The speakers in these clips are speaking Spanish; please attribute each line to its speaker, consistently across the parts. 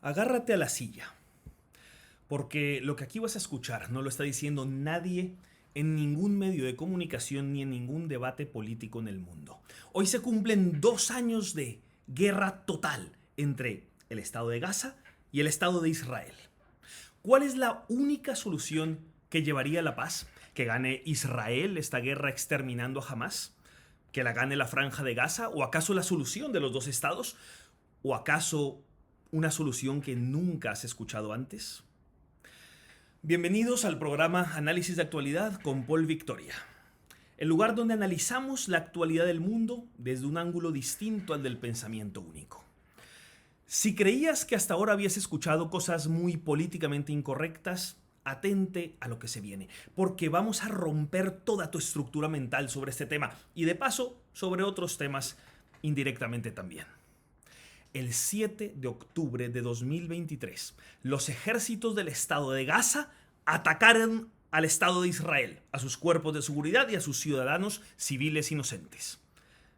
Speaker 1: Agárrate a la silla, porque lo que aquí vas a escuchar no lo está diciendo nadie en ningún medio de comunicación ni en ningún debate político en el mundo. Hoy se cumplen 2 años de guerra total entre el Estado de Gaza y el Estado de Israel. ¿Cuál es la única solución que llevaría a la paz? ¿Que gane Israel esta guerra exterminando a Hamás? ¿Que la gane la Franja de Gaza? ¿O acaso la solución de los dos estados? ¿O acaso una solución que nunca has escuchado antes? Bienvenidos al programa Análisis de Actualidad con Paul Victoria, el lugar donde analizamos la actualidad del mundo desde un ángulo distinto al del pensamiento único. Si creías que hasta ahora habías escuchado cosas muy políticamente incorrectas, atente a lo que se viene, porque vamos a romper toda tu estructura mental sobre este tema y de paso sobre otros temas indirectamente también. El 7 de octubre de 2023, los ejércitos del Estado de Gaza atacaron al Estado de Israel, a sus cuerpos de seguridad y a sus ciudadanos civiles inocentes.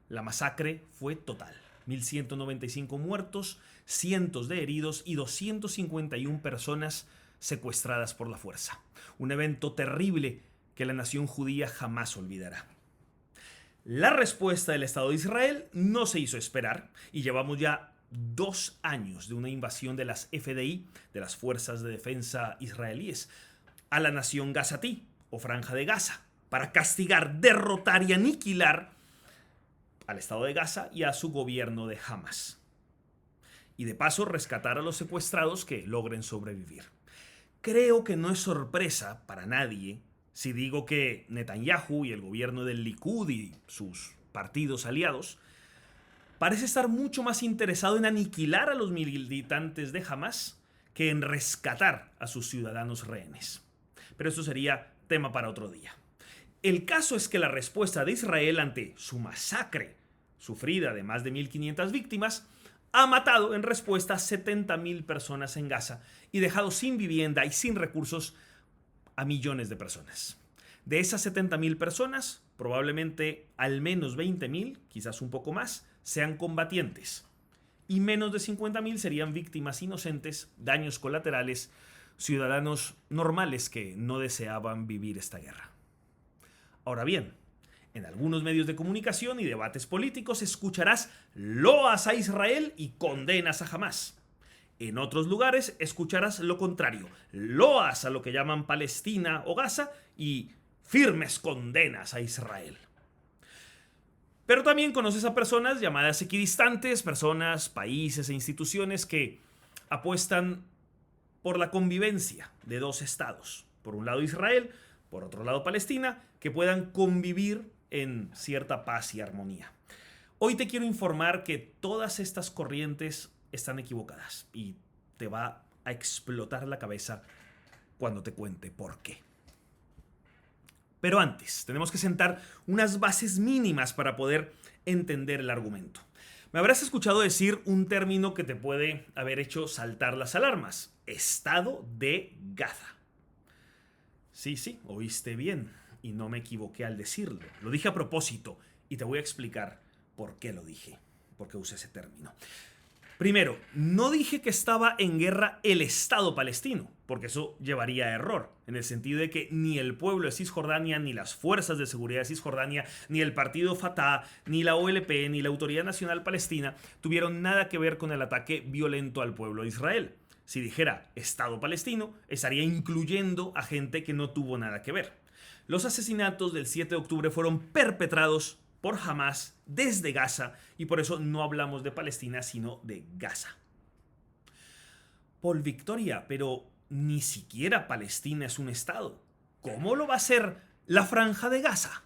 Speaker 1: La masacre fue total. 1.195 muertos, cientos de heridos y 251 personas secuestradas por la fuerza. Un evento terrible que la nación judía jamás olvidará. La respuesta del Estado de Israel no se hizo esperar y llevamos ya 2 años de una invasión de las FDI, de las Fuerzas de Defensa israelíes, a la nación gazatí o Franja de Gaza, para castigar, derrotar y aniquilar al Estado de Gaza y a su gobierno de Hamás. Y de paso rescatar a los secuestrados que logren sobrevivir. Creo que no es sorpresa para nadie si digo que Netanyahu y el gobierno del Likud y sus partidos aliados parece estar mucho más interesado en aniquilar a los militantes de Hamás que en rescatar a sus ciudadanos rehenes. Pero eso sería tema para otro día. El caso es que la respuesta de Israel ante su masacre, sufrida de más de 1.500 víctimas, ha matado en respuesta a 70.000 personas en Gaza y dejado sin vivienda y sin recursos a millones de personas. De esas 70.000 personas, probablemente al menos 20.000, quizás un poco más, sean combatientes. Y menos de 50.000 serían víctimas inocentes, daños colaterales, ciudadanos normales que no deseaban vivir esta guerra. Ahora bien, en algunos medios de comunicación y debates políticos escucharás loas a Israel y condenas a Hamás. En otros lugares escucharás lo contrario, loas a lo que llaman Palestina o Gaza y firmes condenas a Israel. Pero también conoces a personas llamadas equidistantes, personas, países e instituciones que apuestan por la convivencia de dos estados. Por un lado Israel, por otro lado Palestina, que puedan convivir en cierta paz y armonía. Hoy te quiero informar que todas estas corrientes están equivocadas y te va a explotar la cabeza cuando te cuente por qué. Pero antes, tenemos que sentar unas bases mínimas para poder entender el argumento. Me habrás escuchado decir un término que te puede haber hecho saltar las alarmas: Estado de Gaza. Sí, oíste bien y no me equivoqué al decirlo. Lo dije a propósito y te voy a explicar por qué lo dije, por qué usé ese término. Primero, no dije que estaba en guerra el Estado palestino, porque eso llevaría a error, en el sentido de que ni el pueblo de Cisjordania, ni las fuerzas de seguridad de Cisjordania, ni el partido Fatah, ni la OLP, ni la Autoridad Nacional Palestina tuvieron nada que ver con el ataque violento al pueblo de Israel. Si dijera Estado palestino, estaría incluyendo a gente que no tuvo nada que ver. Los asesinatos del 7 de octubre fueron perpetrados por Hamás desde Gaza y por eso no hablamos de Palestina sino de Gaza. Paul Victoria, pero ni siquiera Palestina es un estado. ¿Cómo lo va a ser la Franja de Gaza?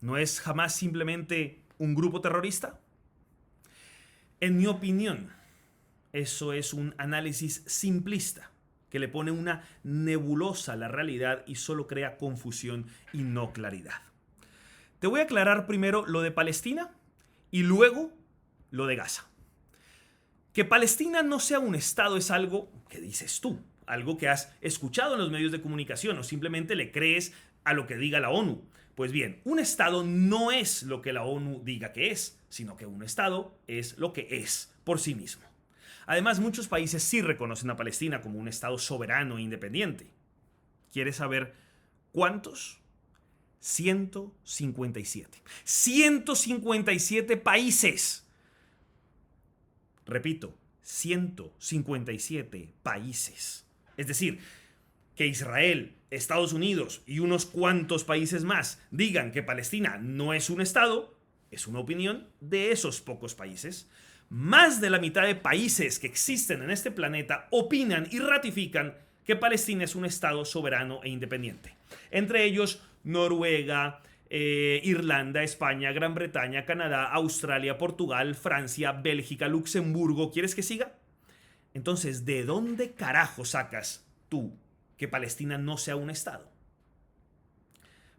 Speaker 1: ¿No es Hamás simplemente un grupo terrorista? En mi opinión, eso es un análisis simplista que le pone una nebulosa a la realidad y solo crea confusión y no claridad. Te voy a aclarar primero lo de Palestina y luego lo de Gaza. Que Palestina no sea un estado es algo que dices tú, algo que has escuchado en los medios de comunicación o simplemente le crees a lo que diga la ONU. Pues bien, un estado no es lo que la ONU diga que es, sino que un estado es lo que es por sí mismo. Además, muchos países sí reconocen a Palestina como un estado soberano e independiente. ¿Quieres saber cuántos? 157. 157 países. Repito, 157 países. Es decir, que Israel, Estados Unidos y unos cuantos países más digan que Palestina no es un estado, es una opinión de esos pocos países. Más de la mitad de países que existen en este planeta opinan y ratifican que Palestina es un estado soberano e independiente. Entre ellos, Noruega, Irlanda, España, Gran Bretaña, Canadá, Australia, Portugal, Francia, Bélgica, Luxemburgo. ¿Quieres que siga? Entonces, ¿de dónde carajo sacas tú que Palestina no sea un estado?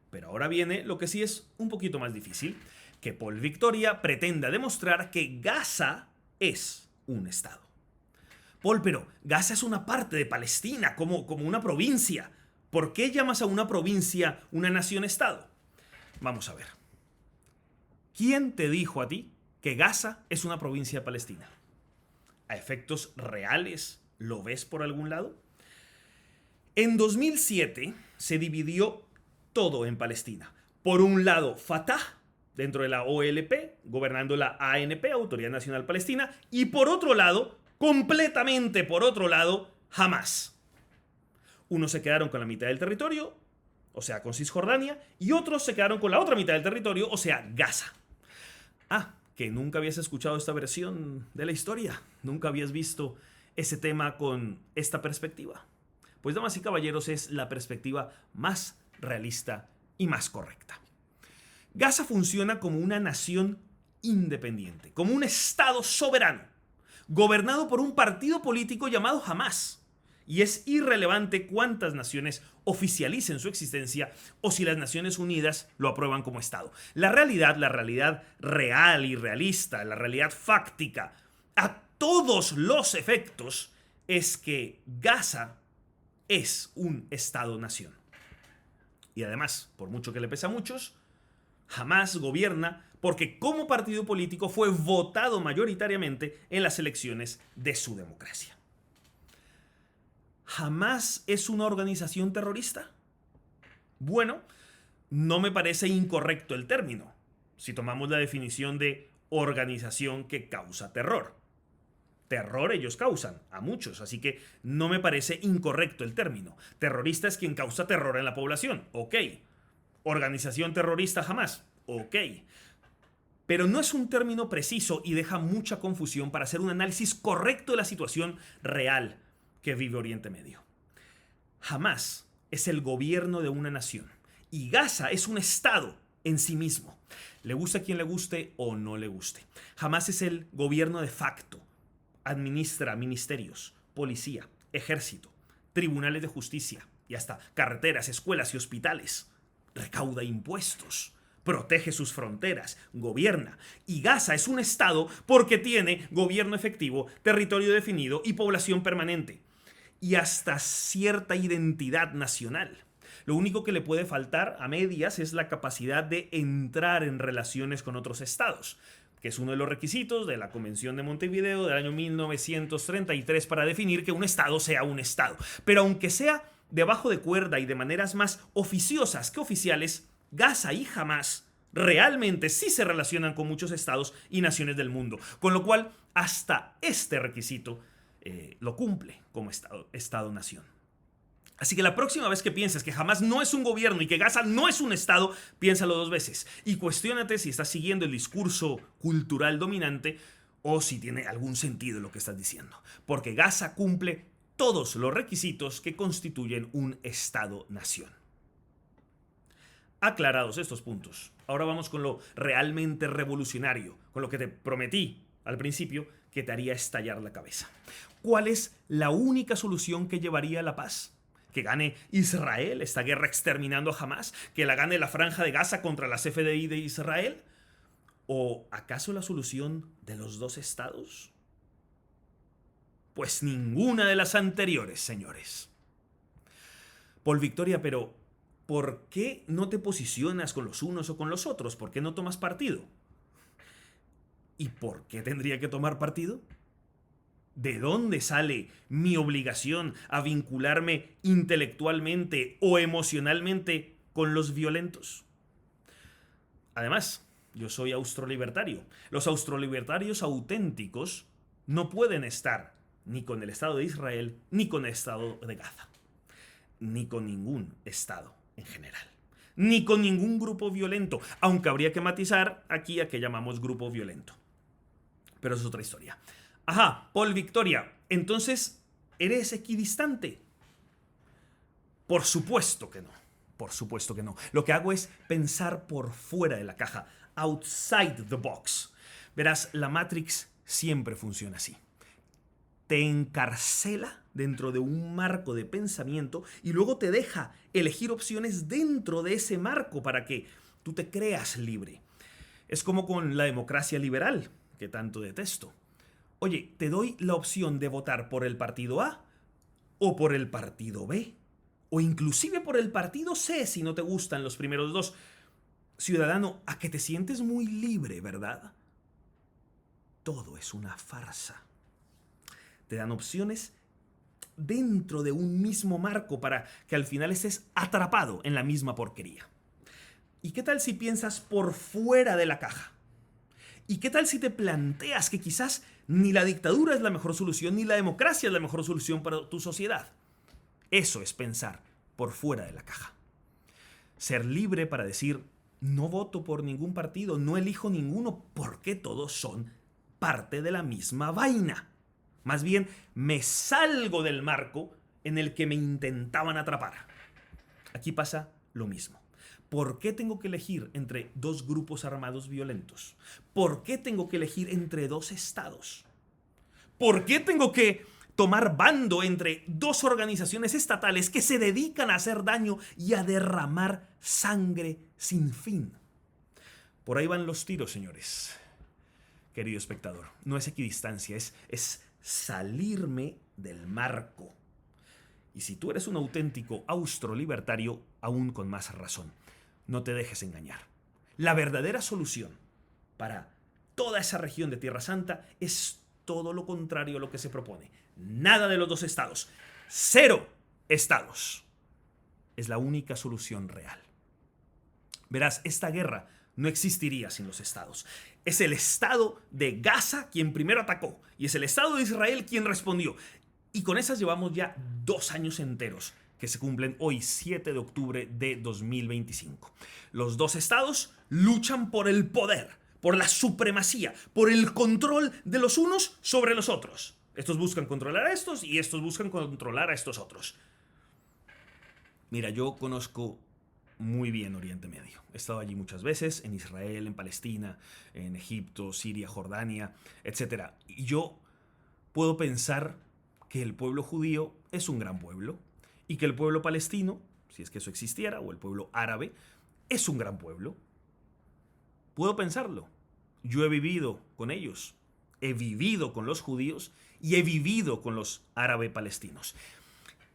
Speaker 1: Pero ahora viene lo que sí es un poquito más difícil, que Paul Victoria pretenda demostrar que Gaza es un estado. Paul, pero Gaza es una parte de Palestina, como una provincia. ¿Por qué llamas a una provincia una nación-estado? Vamos a ver. ¿Quién te dijo a ti que Gaza es una provincia de Palestina? ¿A efectos reales lo ves por algún lado? En 2007 se dividió todo en Palestina. Por un lado, Fatah, dentro de la OLP, gobernando la ANP, Autoridad Nacional Palestina, y por otro lado, completamente por otro lado, Hamas. Unos se quedaron con la mitad del territorio, o sea, con Cisjordania, y otros se quedaron con la otra mitad del territorio, o sea, Gaza. Ah, que nunca habías escuchado esta versión de la historia, nunca habías visto ese tema con esta perspectiva. Pues, damas y caballeros, es la perspectiva más realista y más correcta. Gaza funciona como una nación independiente, como un estado soberano, gobernado por un partido político llamado Hamas. Y es irrelevante cuántas naciones oficialicen su existencia o si las Naciones Unidas lo aprueban como Estado. La realidad real y realista, la realidad fáctica, a todos los efectos, es que Gaza es un Estado-nación. Y además, por mucho que le pese a muchos, Hamas gobierna porque como partido político fue votado mayoritariamente en las elecciones de su democracia. ¿Hamas es una organización terrorista? Bueno, no me parece incorrecto el término, si tomamos la definición de organización que causa terror. Terror ellos causan, a muchos, así que no me parece incorrecto el término. Terrorista es quien causa terror en la población, ok. Organización terrorista Hamas, ok. Pero no es un término preciso y deja mucha confusión para hacer un análisis correcto de la situación real que vive Oriente Medio. Hamas es el gobierno de una nación y Gaza es un estado en sí mismo. Le guste a quien le guste o no le guste. Hamas es el gobierno de facto. Administra ministerios, policía, ejército, tribunales de justicia y hasta carreteras, escuelas y hospitales. Recauda impuestos, protege sus fronteras, gobierna. Y Gaza es un estado porque tiene gobierno efectivo, territorio definido y población permanente. Y hasta cierta identidad nacional. Lo único que le puede faltar a medias es la capacidad de entrar en relaciones con otros estados, que es uno de los requisitos de la Convención de Montevideo del año 1933 para definir que un estado sea un estado. Pero aunque sea debajo de cuerda y de maneras más oficiosas que oficiales, Gaza y Hamas realmente sí se relacionan con muchos estados y naciones del mundo, con lo cual hasta este requisito lo cumple como Estado-nación. Así que la próxima vez que pienses que Hamas no es un gobierno y que Gaza no es un estado, piénsalo dos veces y cuestiónate si estás siguiendo el discurso cultural dominante o si tiene algún sentido lo que estás diciendo. Porque Gaza cumple todos los requisitos que constituyen un Estado-nación. Aclarados estos puntos, ahora vamos con lo realmente revolucionario, con lo que te prometí al principio que te haría estallar la cabeza. ¿Cuál es la única solución que llevaría a la paz? ¿Que gane Israel esta guerra exterminando a Hamas? ¿Que la gane la Franja de Gaza contra las FDI de Israel? ¿O acaso la solución de los dos estados? Pues ninguna de las anteriores, señores. Paul Victoria, pero ¿por qué no te posicionas con los unos o con los otros? ¿Por qué no tomas partido? ¿Y por qué tendría que tomar partido? ¿De dónde sale mi obligación a vincularme intelectualmente o emocionalmente con los violentos? Además, yo soy austrolibertario. Los austrolibertarios auténticos no pueden estar ni con el Estado de Israel ni con el Estado de Gaza, ni con ningún Estado en general, ni con ningún grupo violento, aunque habría que matizar aquí a que llamamos grupo violento. Pero eso es otra historia. Ajá, Paul Victoria, entonces, ¿eres equidistante? Por supuesto que no. Por supuesto que no. Lo que hago es pensar por fuera de la caja, outside the box. Verás, la Matrix siempre funciona así. Te encarcela dentro de un marco de pensamiento y luego te deja elegir opciones dentro de ese marco para que tú te creas libre. Es como con la democracia liberal, que tanto detesto. Oye, te doy la opción de votar por el partido A o por el partido B. O inclusive por el partido C si no te gustan los primeros dos. Ciudadano, a que te sientes muy libre, ¿verdad? Todo es una farsa. Te dan opciones dentro de un mismo marco para que al final estés atrapado en la misma porquería. ¿Y qué tal si piensas por fuera de la caja? ¿Y qué tal si te planteas que quizás ni la dictadura es la mejor solución, ni la democracia es la mejor solución para tu sociedad? Eso es pensar por fuera de la caja. Ser libre para decir, no voto por ningún partido, no elijo ninguno, porque todos son parte de la misma vaina. Más bien, me salgo del marco en el que me intentaban atrapar. Aquí pasa lo mismo. ¿Por qué tengo que elegir entre dos grupos armados violentos? ¿Por qué tengo que elegir entre dos estados? ¿Por qué tengo que tomar bando entre dos organizaciones estatales que se dedican a hacer daño y a derramar sangre sin fin? Por ahí van los tiros, señores. Querido espectador, no es equidistancia, es salirme del marco. Y si tú eres un auténtico austrolibertario, aún con más razón. No te dejes engañar. La verdadera solución para toda esa región de Tierra Santa es todo lo contrario a lo que se propone. Nada de los dos estados. 0 estados. Es la única solución real. Verás, esta guerra no existiría sin los estados. Es el estado de Gaza quien primero atacó y es el estado de Israel quien respondió. Y con esas llevamos ya 2 años enteros que se cumplen hoy, 7 de octubre de 2025. Los dos estados luchan por el poder, por la supremacía, por el control de los unos sobre los otros. Estos buscan controlar a estos y estos buscan controlar a estos otros. Mira, yo conozco muy bien Oriente Medio. He estado allí muchas veces, en Israel, en Palestina, en Egipto, Siria, Jordania, etc. Y yo puedo pensar que el pueblo judío es un gran pueblo y que el pueblo palestino, si es que eso existiera, o el pueblo árabe, es un gran pueblo. Puedo pensarlo. Yo he vivido con ellos, he vivido con los judíos y he vivido con los árabe-palestinos.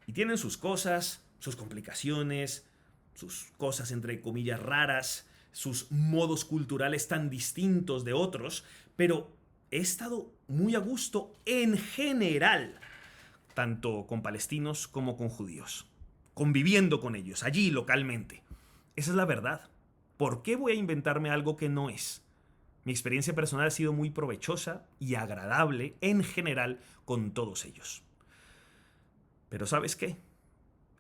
Speaker 1: Y tienen sus cosas, sus complicaciones, sus cosas entre comillas raras, sus modos culturales tan distintos de otros, pero he estado muy a gusto en general, tanto con palestinos como con judíos, conviviendo con ellos, allí localmente. Esa es la verdad. ¿Por qué voy a inventarme algo que no es? Mi experiencia personal ha sido muy provechosa y agradable en general con todos ellos. Pero ¿sabes qué?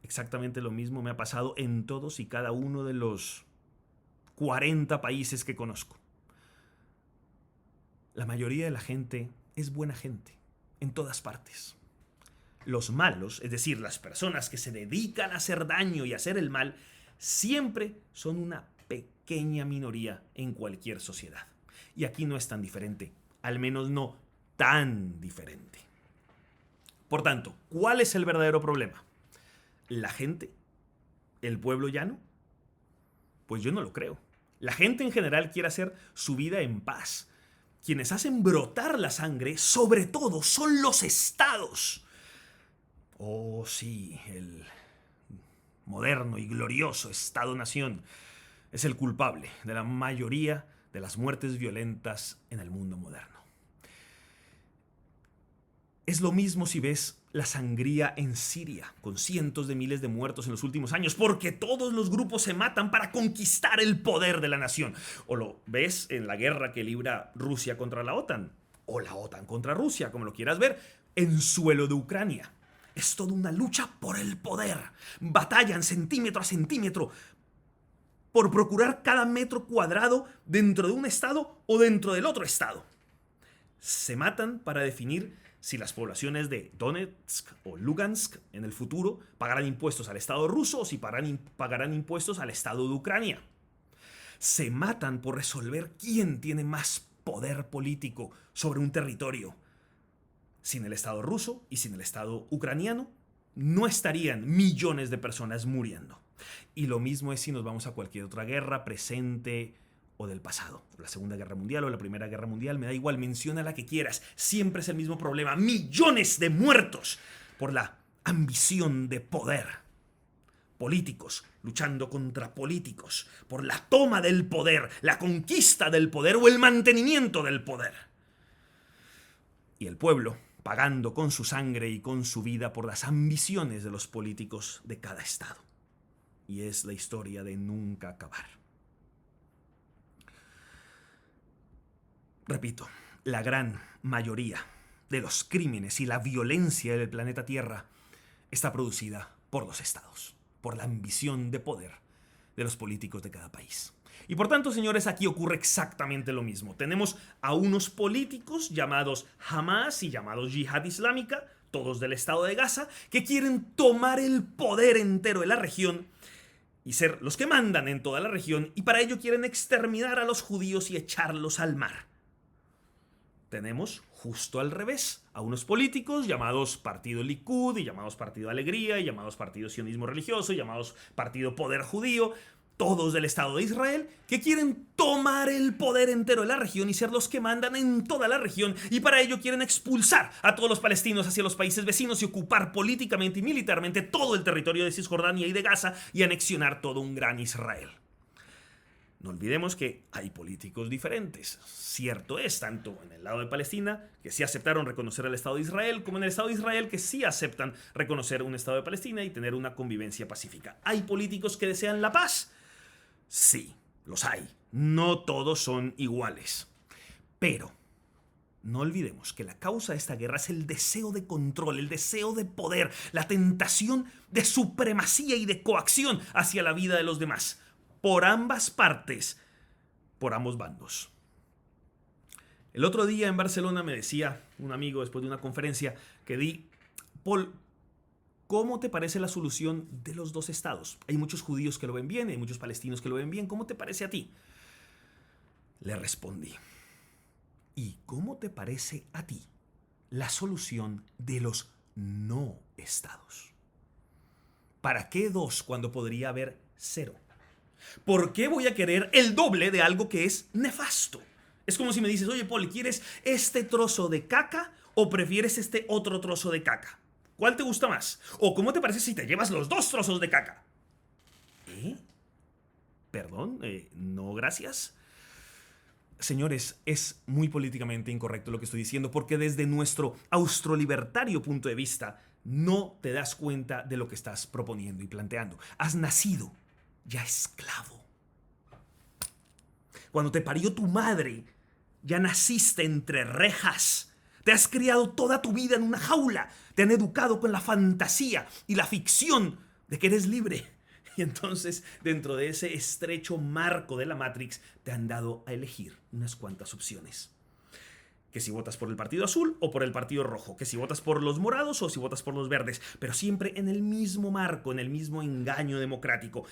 Speaker 1: Exactamente lo mismo me ha pasado en todos y cada uno de los 40 países que conozco. La mayoría de la gente es buena gente, en todas partes. Los malos, es decir, las personas que se dedican a hacer daño y a hacer el mal, siempre son una pequeña minoría en cualquier sociedad. Y aquí no es tan diferente, al menos no tan diferente. Por tanto, ¿cuál es el verdadero problema? ¿La gente? ¿El pueblo llano? Pues yo no lo creo. La gente en general quiere hacer su vida en paz. Quienes hacen brotar la sangre, sobre todo, son los estados. Oh, sí, el moderno y glorioso Estado-nación es el culpable de la mayoría de las muertes violentas en el mundo moderno. Es lo mismo si ves la sangría en Siria, con cientos de miles de muertos en los últimos años, porque todos los grupos se matan para conquistar el poder de la nación. O lo ves en la guerra que libra Rusia contra la OTAN, o la OTAN contra Rusia, como lo quieras ver, en suelo de Ucrania. Es toda una lucha por el poder. Batallan centímetro a centímetro por procurar cada metro cuadrado dentro de un estado o dentro del otro estado. Se matan para definir si las poblaciones de Donetsk o Lugansk en el futuro pagarán impuestos al Estado ruso o si pagarán impuestos al Estado de Ucrania. Se matan por resolver quién tiene más poder político sobre un territorio. Sin el Estado ruso y sin el Estado ucraniano, no estarían millones de personas muriendo. Y lo mismo es si nos vamos a cualquier otra guerra presente o del pasado. La Segunda Guerra Mundial o la Primera Guerra Mundial, me da igual, menciona la que quieras. Siempre es el mismo problema. Millones de muertos por la ambición de poder. Políticos luchando contra políticos por la toma del poder, la conquista del poder o el mantenimiento del poder. Y el pueblo pagando con su sangre y con su vida por las ambiciones de los políticos de cada estado. Y es la historia de nunca acabar. Repito, la gran mayoría de los crímenes y la violencia del planeta Tierra está producida por los estados, por la ambición de poder de los políticos de cada país. Y por tanto, señores, aquí ocurre exactamente lo mismo. Tenemos a unos políticos llamados Hamas y llamados Yihad Islámica, todos del estado de Gaza, que quieren tomar el poder entero de la región y ser los que mandan en toda la región, y para ello quieren exterminar a los judíos y echarlos al mar. Tenemos justo al revés a unos políticos llamados Partido Likud y llamados Partido Alegría y llamados Partido Sionismo Religioso y llamados Partido Poder Judío, todos del Estado de Israel, que quieren tomar el poder entero de la región y ser los que mandan en toda la región, y para ello quieren expulsar a todos los palestinos hacia los países vecinos y ocupar políticamente y militarmente todo el territorio de Cisjordania y de Gaza y anexionar todo un gran Israel. No olvidemos que hay políticos diferentes. Cierto es, tanto en el lado de Palestina, que sí aceptaron reconocer al Estado de Israel, como en el Estado de Israel, que sí aceptan reconocer un Estado de Palestina y tener una convivencia pacífica. ¿Hay políticos que desean la paz? Sí, los hay. No todos son iguales. Pero no olvidemos que la causa de esta guerra es el deseo de control, el deseo de poder, la tentación de supremacía y de coacción hacia la vida de los demás. Por ambas partes, por ambos bandos. El otro día en Barcelona me decía un amigo después de una conferencia que di: Paul, ¿cómo te parece la solución de los dos estados? Hay muchos judíos que lo ven bien, hay muchos palestinos que lo ven bien. ¿Cómo te parece a ti? Le respondí: ¿y cómo te parece a ti la solución de los no estados? ¿Para qué dos cuando podría haber cero? ¿Por qué voy a querer el doble de algo que es nefasto? Es como si me dices: oye, Paul, ¿quieres este trozo de caca o prefieres este otro trozo de caca? ¿Cuál te gusta más? ¿O cómo te parece si te llevas los dos trozos de caca? ¿Perdón? ¿No, gracias? Señores, es muy políticamente incorrecto lo que estoy diciendo, porque desde nuestro austrolibertario punto de vista no te das cuenta de lo que estás proponiendo y planteando. Has nacido ya esclavo. Cuando te parió tu madre, ya naciste entre rejas. Te has criado toda tu vida en una jaula. Te han educado con la fantasía y la ficción de que eres libre. Y entonces, dentro de ese estrecho marco de la Matrix, te han dado a elegir unas cuantas opciones. Que si votas por el partido azul o por el partido rojo, que si votas por los morados o si votas por los verdes, pero siempre en el mismo marco, en el mismo engaño democrático.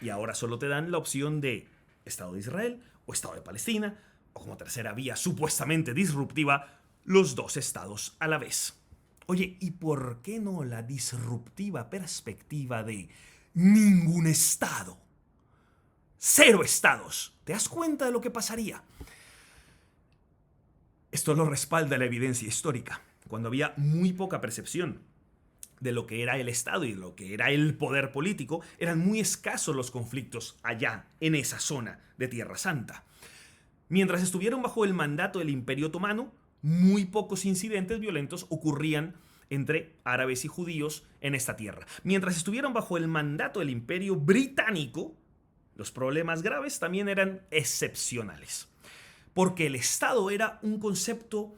Speaker 1: Y ahora solo te dan la opción de Estado de Israel o Estado de Palestina, o como tercera vía supuestamente disruptiva, los dos estados a la vez. Oye, ¿y por qué no la disruptiva perspectiva de ningún estado? Cero estados. ¿Te das cuenta de lo que pasaría? Esto lo respalda la evidencia histórica. Cuando había muy poca percepción de lo que era el Estado y de lo que era el poder político, eran muy escasos los conflictos allá, en esa zona de Tierra Santa. Mientras estuvieron bajo el mandato del Imperio Otomano, muy pocos incidentes violentos ocurrían entre árabes y judíos en esta tierra. Mientras estuvieron bajo el mandato del Imperio Británico, los problemas graves también eran excepcionales, porque el Estado era un concepto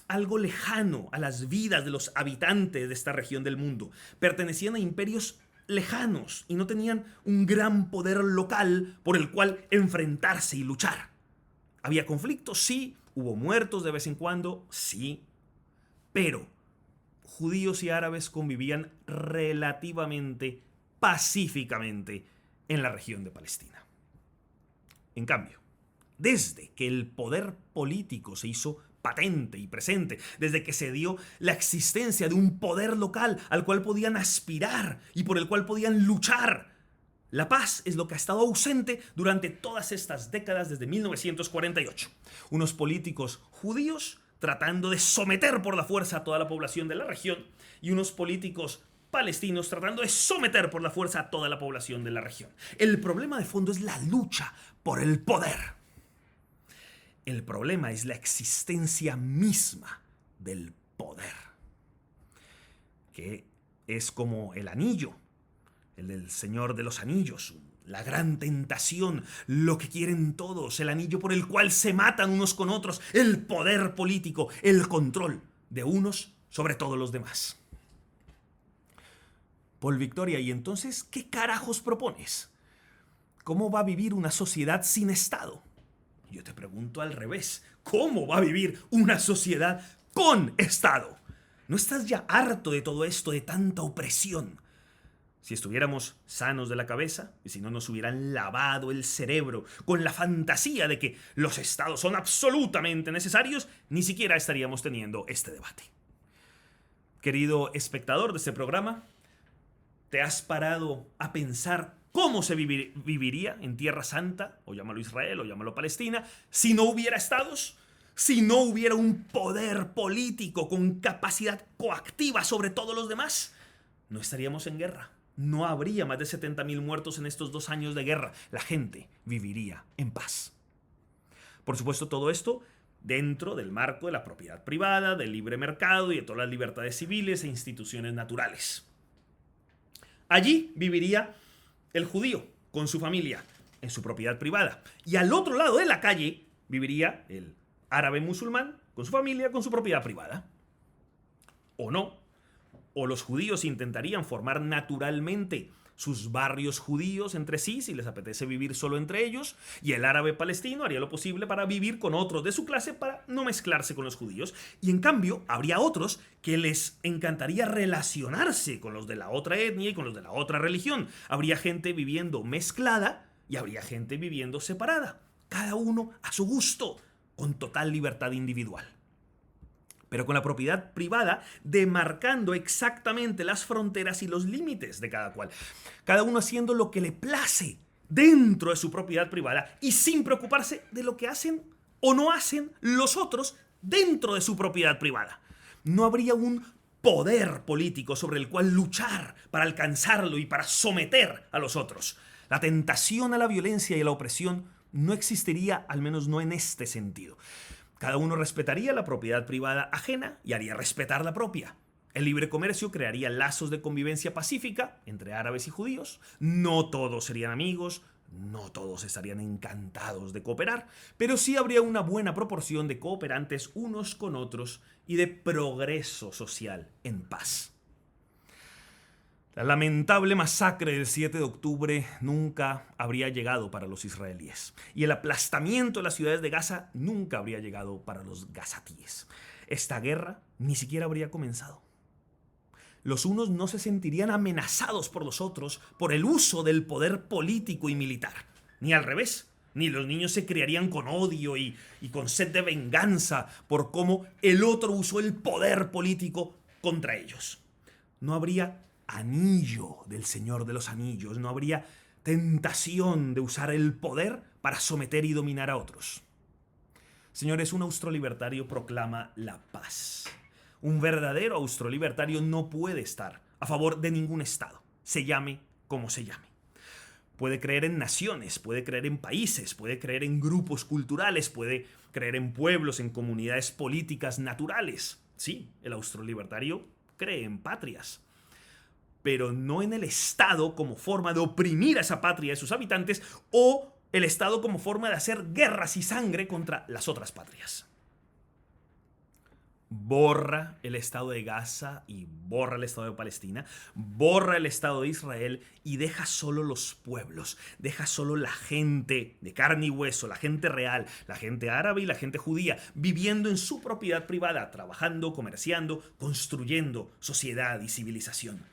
Speaker 1: algo lejano a las vidas de los habitantes de esta región del mundo. Pertenecían a imperios lejanos y no tenían un gran poder local por el cual enfrentarse y luchar. Había conflictos, sí, hubo muertos de vez en cuando, sí, pero judíos y árabes convivían relativamente pacíficamente en la región de Palestina. En cambio, desde que el poder político se hizo patente y presente, desde que se dio la existencia de un poder local al cual podían aspirar y por el cual podían luchar, la paz es lo que ha estado ausente durante todas estas décadas desde 1948. Unos políticos judíos tratando de someter por la fuerza a toda la población de la región y unos políticos palestinos tratando de someter por la fuerza a toda la población de la región. El problema de fondo es la lucha por el poder. El problema es la existencia misma del poder, que es como el anillo, el del Señor de los Anillos, la gran tentación, lo que quieren todos, el anillo por el cual se matan unos con otros, el poder político, el control de unos sobre todos los demás. Paul Victoria, ¿y entonces qué carajos propones? ¿Cómo va a vivir una sociedad sin Estado? Yo te pregunto al revés, ¿cómo va a vivir una sociedad con Estado? ¿No estás ya harto de todo esto, de tanta opresión? Si estuviéramos sanos de la cabeza y si no nos hubieran lavado el cerebro con la fantasía de que los estados son absolutamente necesarios, ni siquiera estaríamos teniendo este debate. Querido espectador de este programa, ¿te has parado a pensar cómo se viviría en Tierra Santa, o llámalo Israel, o llámalo Palestina, si no hubiera estados? Si no hubiera un poder político con capacidad coactiva sobre todos los demás, no estaríamos en guerra. No habría más de 70.000 muertos en estos 2 años de guerra. La gente viviría en paz. Por supuesto, todo esto dentro del marco de la propiedad privada, del libre mercado y de todas las libertades civiles e instituciones naturales. Allí viviría el judío con su familia en su propiedad privada. Y al otro lado de la calle viviría el árabe musulmán con su familia, con su propiedad privada. ¿O no? O los judíos intentarían formar naturalmente sus barrios judíos entre sí, si les apetece vivir solo entre ellos, y el árabe palestino haría lo posible para vivir con otros de su clase para no mezclarse con los judíos. Y en cambio, habría otros que les encantaría relacionarse con los de la otra etnia y con los de la otra religión. Habría gente viviendo mezclada y habría gente viviendo separada, cada uno a su gusto, con total libertad individual. Pero con la propiedad privada demarcando exactamente las fronteras y los límites de cada cual. Cada uno haciendo lo que le place dentro de su propiedad privada y sin preocuparse de lo que hacen o no hacen los otros dentro de su propiedad privada. No habría un poder político sobre el cual luchar para alcanzarlo y para someter a los otros. La tentación a la violencia y a la opresión no existiría, al menos no en este sentido. Cada uno respetaría la propiedad privada ajena y haría respetar la propia. El libre comercio crearía lazos de convivencia pacífica entre árabes y judíos. No todos serían amigos, no todos estarían encantados de cooperar, pero sí habría una buena proporción de cooperantes unos con otros y de progreso social en paz. La lamentable masacre del 7 de octubre nunca habría llegado para los israelíes. Y el aplastamiento de las ciudades de Gaza nunca habría llegado para los gazatíes. Esta guerra ni siquiera habría comenzado. Los unos no se sentirían amenazados por los otros por el uso del poder político y militar. Ni al revés. Ni los niños se criarían con odio y con sed de venganza por cómo el otro usó el poder político contra ellos. No habría anillo del Señor de los Anillos, no habría tentación de usar el poder para someter y dominar a otros. Señores, un austrolibertario proclama la paz. Un verdadero austrolibertario no puede estar a favor de ningún Estado, se llame como se llame. Puede creer en naciones, puede creer en países, puede creer en grupos culturales, puede creer en pueblos, en comunidades políticas naturales. Sí, el austrolibertario cree en patrias, pero no en el Estado como forma de oprimir a esa patria y a sus habitantes, o el Estado como forma de hacer guerras y sangre contra las otras patrias. Borra el Estado de Gaza y borra el Estado de Palestina, borra el Estado de Israel y deja solo los pueblos, deja solo la gente de carne y hueso, la gente real, la gente árabe y la gente judía, viviendo en su propiedad privada, trabajando, comerciando, construyendo sociedad y civilización,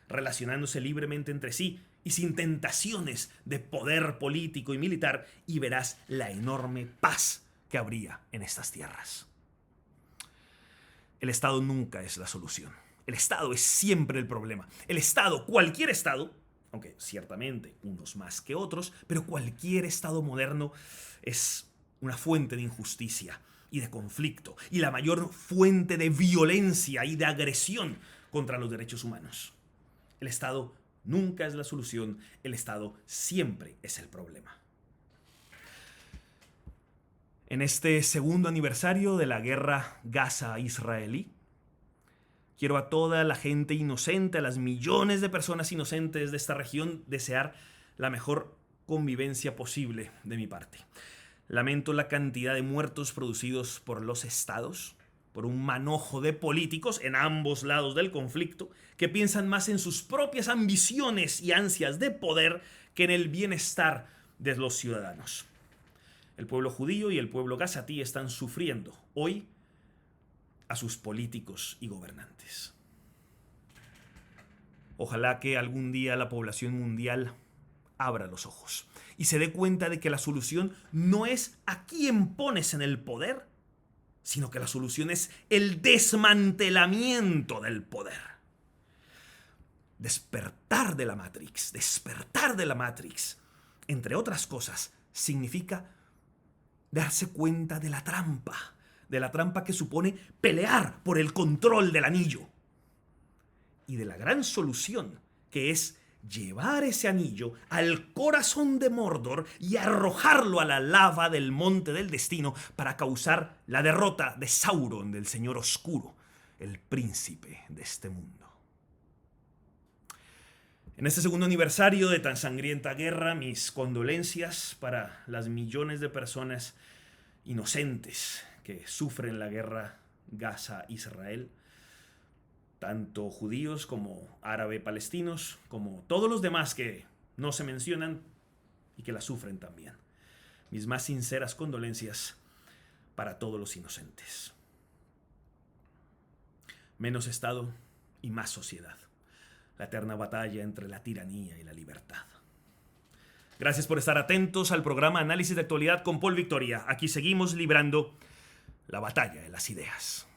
Speaker 1: relacionándose libremente entre sí y sin tentaciones de poder político y militar, y verás la enorme paz que habría en estas tierras. El Estado nunca es la solución. El Estado es siempre el problema. El Estado, cualquier Estado, aunque ciertamente unos más que otros, pero cualquier Estado moderno es una fuente de injusticia y de conflicto, y la mayor fuente de violencia y de agresión contra los derechos humanos. El Estado nunca es la solución, el Estado siempre es el problema. En este segundo aniversario de la guerra Gaza-israelí, quiero a toda la gente inocente, a las millones de personas inocentes de esta región, desear la mejor convivencia posible de mi parte. Lamento la cantidad de muertos producidos por los estados, por un manojo de políticos en ambos lados del conflicto, que piensan más en sus propias ambiciones y ansias de poder que en el bienestar de los ciudadanos. El pueblo judío y el pueblo gazatí están sufriendo hoy a sus políticos y gobernantes. Ojalá que algún día la población mundial abra los ojos y se dé cuenta de que la solución no es a quién pones en el poder, sino que la solución es el desmantelamiento del poder. Despertar de la Matrix, entre otras cosas, significa darse cuenta de la trampa que supone pelear por el control del anillo, y de la gran solución que es llevar ese anillo al corazón de Mordor y arrojarlo a la lava del monte del destino para causar la derrota de Sauron, del Señor Oscuro, el príncipe de este mundo. En este segundo aniversario de tan sangrienta guerra, mis condolencias para las millones de personas inocentes que sufren la guerra Gaza-Israel, tanto judíos como árabe-palestinos, como todos los demás que no se mencionan y que la sufren también. Mis más sinceras condolencias para todos los inocentes. Menos Estado y más sociedad. La eterna batalla entre la tiranía y la libertad. Gracias por estar atentos al programa Análisis de Actualidad con Paul Victoria. Aquí seguimos librando la batalla de las ideas.